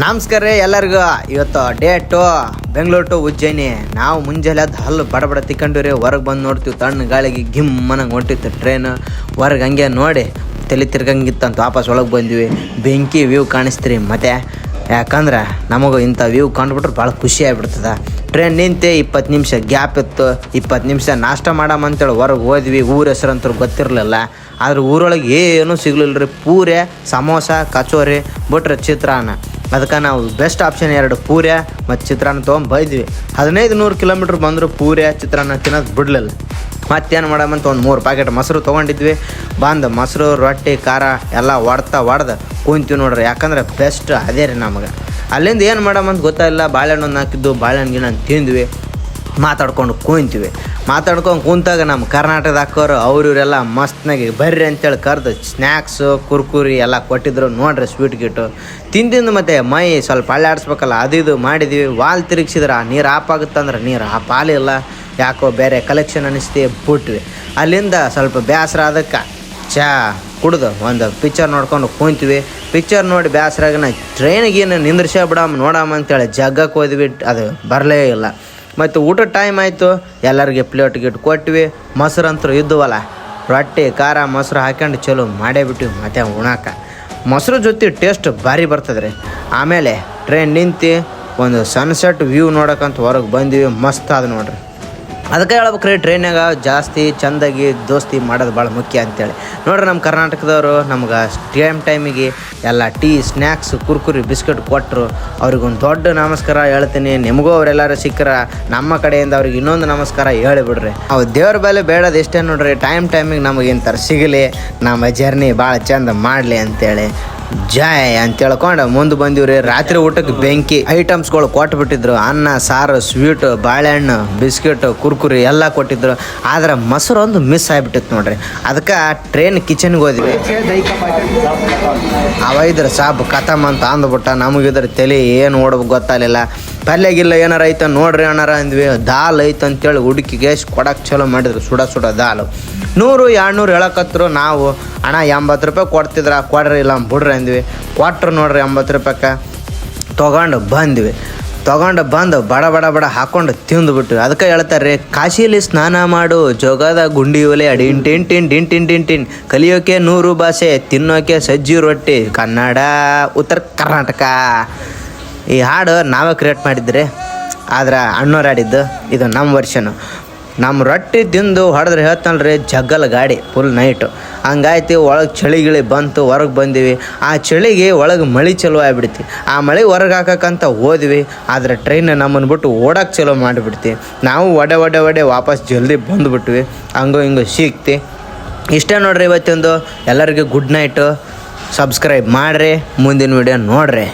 ನಮಸ್ಕಾರ ರೀ ಎಲ್ಲರಿಗೂ. ಇವತ್ತು ಡೇಟು ಬೆಂಗಳೂರು ಟು ಉಜ್ಜಯಿನಿ. ನಾವು ಮುಂಜಾನೆ ಅದು ಹಲ್ಲು ಬಡ ತಿಕ್ಕೊಂಡಿವ್ರಿ. ಹೊರಗೆ ಬಂದು ನೋಡ್ತೀವಿ, ತಣ್ಣ ಗಾಳಿಗೆ ಗಿಮ್ಮನಂಗೆ ಹೊಂಟಿತ್ತು ಟ್ರೈನ್. ಹೊರಗೆ ಹಂಗೆ ನೋಡಿ ತಲೆ ತಿರ್ಗಂಗಿತ್ತಂತ ವಾಪಸ್ ಒಳಗೆ ಬಂದ್ವಿ. ಬೆಂಕಿ ವ್ಯೂ ಕಾಣಿಸ್ತೀರಿ. ಮತ್ತು ಯಾಕಂದ್ರೆ ನಮಗೂ ಇಂಥ ವ್ಯೂ ಕಂಡುಬಿಟ್ರೆ ಭಾಳ ಖುಷಿ ಆಗಿಬಿಡ್ತದೆ. ಟ್ರೈನ್ ನಿಂತೆ 20 ನಿಮಿಷ ಗ್ಯಾಪ್ ಇತ್ತು. 20 ನಿಮಿಷ ನಾಷ್ಟ ಮಾಡಮಂತೇಳಿ ಹೊರಗೆ ಹೋದ್ವಿ. ಊರ ಹೆಸರಂತೂ ಗೊತ್ತಿರಲಿಲ್ಲ. ಆದ್ರೆ ಊರೊಳಗೆ ಏನೂ ಸಿಗ್ಲಿಲ್ಲ ರೀ. ಪೂರೆ, ಸಮೋಸ, ಕಚೋರಿ ಬಿಟ್ರೆ ಚಿತ್ರಾನ್ನ. ಅದಕ್ಕೆ ನಾವು ಬೆಸ್ಟ್ ಆಪ್ಷನ್ 2 ಪೂರೆ ಮತ್ತು ಚಿತ್ರಾನ್ನ ತೊಗೊಂಡು ಬೈದ್ವಿ. 1500 ಕಿಲೋಮೀಟ್ರ್ ಬಂದರೂ ಪೂರೆ ಚಿತ್ರಾನ್ನ ತಿನ್ನೋದು ಬಿಡಲಿಲ್ಲ. ಮತ್ತೇನು ಮಾಡಮಂತ ಒಂದು 3 ಪ್ಯಾಕೆಟ್ ಮೊಸರು ತೊಗೊಂಡಿದ್ವಿ. ಬಂದು ಮೊಸರು, ರೊಟ್ಟಿ, ಖಾರ ಎಲ್ಲ ಹೊಡ್ದು ಕುಂತೀವಿ ನೋಡ್ರಿ. ಯಾಕಂದ್ರೆ ಬೆಸ್ಟ್ ಅದೇ ರೀ ನಮಗೆ. ಅಲ್ಲಿಂದ ಏನು ಮಾಡಮಂತ ಗೊತ್ತಾಗಿಲ್ಲ. ಬಾಳೆಹಣ್ಣು ಒಂದು ಹಾಕಿದ್ದು, ಬಾಳೆಹಣ್ಣು ಗಿಣ ತಿಂದ್ವಿ. ಮಾತಾಡ್ಕೊಂಡು ಮಾತಾಡ್ಕೊಂಡು ಕೂತಾಗ ನಮ್ಮ ಕರ್ನಾಟಕದ ಹಾಕೋರು ಇವರೆಲ್ಲ ಮಸ್ತ್ನಾಗಿ ಬರ್ರಿ ಅಂತೇಳಿ ಕರೆದು ಸ್ನ್ಯಾಕ್ಸು, ಕುರ್ಕುರಿ ಎಲ್ಲ ಕೊಟ್ಟಿದ್ರು ನೋಡ್ರಿ. ಸ್ವೀಟ್ ಗಿಟ್ಟು ತಿಂದು ಮತ್ತು ಮೈ ಸ್ವಲ್ಪ ಅಳ್ಳಾಡಿಸ್ಬೇಕಲ್ಲ, ಅದು ಮಾಡಿದ್ವಿ. ವಾಲ್ ತಿರುಗಿಸಿದ್ರೆ ನೀರು ಆಫ್ ಆಗುತ್ತಂದ್ರೆ ನೀರು ಆಫ್ ಆಗಿಲ್ಲ. ಯಾಕೋ ಬೇರೆ ಕಲೆಕ್ಷನ್ ಅನ್ನಿಸ್ತಿ ಬಿಟ್ವಿ. ಅಲ್ಲಿಂದ ಸ್ವಲ್ಪ ಬೇಸರ ಅದಕ್ಕೆ ಚಾ ಕುಡ್ದು ಒಂದು ಪಿಕ್ಚರ್ ನೋಡ್ಕೊಂಡು ಕೂತೀವಿ. ಪಿಕ್ಚರ್ ನೋಡಿ ಬೇಸರಾಗನ ಟ್ರೈನಿಗೇನು ನಿಂದ್ರಿಸೇ ನೋಡಮ್ಮ ಅಂತೇಳಿ ಜಗ್ಗಕ್ಕೆ ಹೋದ್ವಿ. ಅದು ಬರಲೇ ಇಲ್ಲ. ಮತ್ತು ಊಟದ ಟೈಮ್ ಆಯಿತು. ಎಲ್ಲರಿಗೆ ಪ್ಲೇಟ್ ಗಿಟ್ ಕೊಟ್ವಿ. ಮೊಸರು ಅಂತೂ ಇದ್ದುವಲ್ಲ, ರೊಟ್ಟಿ, ಖಾರ, ಮೊಸರು ಹಾಕ್ಯಂಡು ಚಲೋ ಮಾಡೇ ಬಿಟ್ಟಿವಿ. ಮತ್ತು ಉಣಾಕ ಮೊಸರು ಜೊತೆ ಟೇಸ್ಟ್ ಭಾರಿ ಬರ್ತದೆ ರೀ. ಆಮೇಲೆ ಟ್ರೈನ್ ನಿಂತು ಒಂದು ಸನ್ಸೆಟ್ ವ್ಯೂ ನೋಡೋಕ್ಕಂತ ಹೊರಗೆ ಬಂದೀವಿ. ಮಸ್ತ್ ಅದು ನೋಡ್ರಿ. ಅದಕ್ಕೆ ಹೇಳ್ಬೇಕ್ರಿ, ಟ್ರೈನಾಗ ಜಾಸ್ತಿ ಚೆಂದಾಗಿ ದೋಸ್ತಿ ಮಾಡೋದು ಭಾಳ ಮುಖ್ಯ ಅಂತೇಳಿ. ನೋಡ್ರಿ, ನಮ್ಮ ಕರ್ನಾಟಕದವರು ನಮ್ಗೆ ಟೈಮಿಗೆ ಎಲ್ಲ ಟೀ, ಸ್ನ್ಯಾಕ್ಸ್, ಕುರ್ಕುರಿ, ಬಿಸ್ಕೆಟ್ ಕೊಟ್ಟರು. ಅವ್ರಿಗೊಂದು ದೊಡ್ಡ ನಮಸ್ಕಾರ ಹೇಳ್ತೀನಿ. ನಿಮಗೂ ಅವರೆಲ್ಲರೂ ಸಿಕ್ಕರ ನಮ್ಮ ಕಡೆಯಿಂದ ಅವ್ರಿಗೆ ಇನ್ನೊಂದು ನಮಸ್ಕಾರ ಹೇಳಿಬಿಡ್ರಿ. ಅವು ದೇವ್ರ ಬೆಲೆ ಬೇಡದು ಇಷ್ಟೇ ನೋಡ್ರಿ. ಟೈಮಿಗೆ ನಮಗೆ ಇಂಥರ ಸಿಗಲಿ, ನಮ್ಮ ಜರ್ನಿ ಭಾಳ ಚೆಂದ ಮಾಡಲಿ ಅಂತೇಳಿ ಜಾಯ್ ಅಂತ ಹೇಳ್ಕೊಂಡು ಮುಂದೆ ಬಂದೀವ್ರಿ. ರಾತ್ರಿ ಊಟಕ್ಕೆ ಬೆಂಕಿ ಐಟಮ್ಸ್ಗಳು ಕೊಟ್ಬಿಟ್ಟಿದ್ರು. ಅನ್ನ, ಸಾರು, ಸ್ವೀಟು, ಬಾಳೆಹಣ್ಣು, ಬಿಸ್ಕೆಟು, ಕುರ್ಕುರಿ ಎಲ್ಲ ಕೊಟ್ಟಿದ್ರು. ಆದ್ರೆ ಮೊಸರು ಒಂದು ಮಿಸ್ ಆಗಿಬಿಟ್ಟಿತ್ತು ನೋಡ್ರಿ. ಅದಕ್ಕೆ ಟ್ರೈನ್ ಕಿಚನ್ಗೆ ಹೋದ್ವಿ. ಅವೈದ್ರ ಸಾಬ್ ಕಥಮ್ ಅಂತ ಅಂದ್ಬಿಟ್ಟ. ನಮಗಿದ್ರ ತಲೆ ಏನು ಓಡ್ಬೇಕು ಗೊತ್ತಾಗಲಿಲ್ಲ. ಪಲ್ಯಗಿಲ್ಲ ಏನಾರ ಐತ ನೋಡ್ರಿ ಅಣ್ಣಾರ ಅಂದ್ವಿ. ದಾಲ್ ಐತೆ ಅಂತೇಳಿ ಹುಡುಕಿಗೆ ಕೊಡಕ್ಕೆ ಚಲೋ ಮಾಡಿದ್ರು. ಸುಡ ದಾಲು 100-200 ಹೇಳಕತ್ರು. ನಾವು ಅಣ್ಣ 80 ರೂಪಾಯಿ ಕೊಡ್ತಿದ್ರ, ಕೊಡ್ರಿ ಇಲ್ಲ ಬಿಡ್ರಿ ಅಂದ್ವಿ. ಕೊಟ್ರು ನೋಡ್ರಿ 80 ರೂಪಾಯಿಗೆ. ತೊಗೊಂಡು ಬಂದು ಬಡ ಹಾಕ್ಕೊಂಡು ತಿಂದುಬಿಟ್ಟು. ಅದಕ್ಕೆ ಹೇಳ್ತಾರೆ ರೀ, ಕಾಶಿಲಿ ಸ್ನಾನ ಮಾಡು, ಜೋಗದ ಗುಂಡಿ ಒಲೆ ಡಿಂಟಿನ್ ಕಲಿಯೋಕೆ 100 ಭಾಷೆ, ತಿನ್ನೋಕೆ ಸಜ್ಜಿ ರೊಟ್ಟಿ, ಕನ್ನಡ, ಉತ್ತರ ಕರ್ನಾಟಕ. ಈ ಹಾಡು ನಾವೇ ಕ್ರಿಯೇಟ್ ಮಾಡಿದ್ರಿ. ಆದ್ರೆ ಅಣ್ಣವ್ರು ಆಡಿದ್ದು. ಇದು ನಮ್ಮ ವರ್ಷನು. ನಮ್ಮ ರೊಟ್ಟಿ ತಿಂದು ಹೊಡೆದ್ರೆ ಹೇಳ್ತಾನಲ್ರಿ, ಜಗ್ಗಲ್ ಗಾಡಿ ಫುಲ್ ನೈಟು. ಹಂಗಾಯ್ತು. ಒಳಗೆ ಚಳಿಗಿಳಿ ಬಂತು. ಹೊರಗೆ ಬಂದೀವಿ. ಆ ಚಳಿಗೆ ಒಳಗೆ ಮಳೆ ಚಲೋ ಆಗಿಬಿಡ್ತಿ. ಆ ಮಳೆ ಹೊರಗೆ ಹಾಕಕ್ಕಂತ ಹೋದ್ವಿ. ಆದರೆ ಟ್ರೈನ್ ನಮ್ಮನ್ನು ಬಿಟ್ಟು ಓಡೋಕೆ ಚಲೋ ಮಾಡಿಬಿಡ್ತಿ. ನಾವು ಒಡೆ ವಾಪಸ್ ಜಲ್ದಿ ಬಂದುಬಿಟ್ವಿ. ಹಂಗೋ ಹಿಂಗೋ ಸಿಕ್ತಿ. ಇಷ್ಟೇ ನೋಡ್ರಿ ಇವತ್ತೊಂದು. ಎಲ್ಲರಿಗೂ ಗುಡ್ ನೈಟು. ಸಬ್ಸ್ಕ್ರೈಬ್ ಮಾಡಿರಿ. ಮುಂದಿನ ವಿಡಿಯೋ ನೋಡ್ರಿ.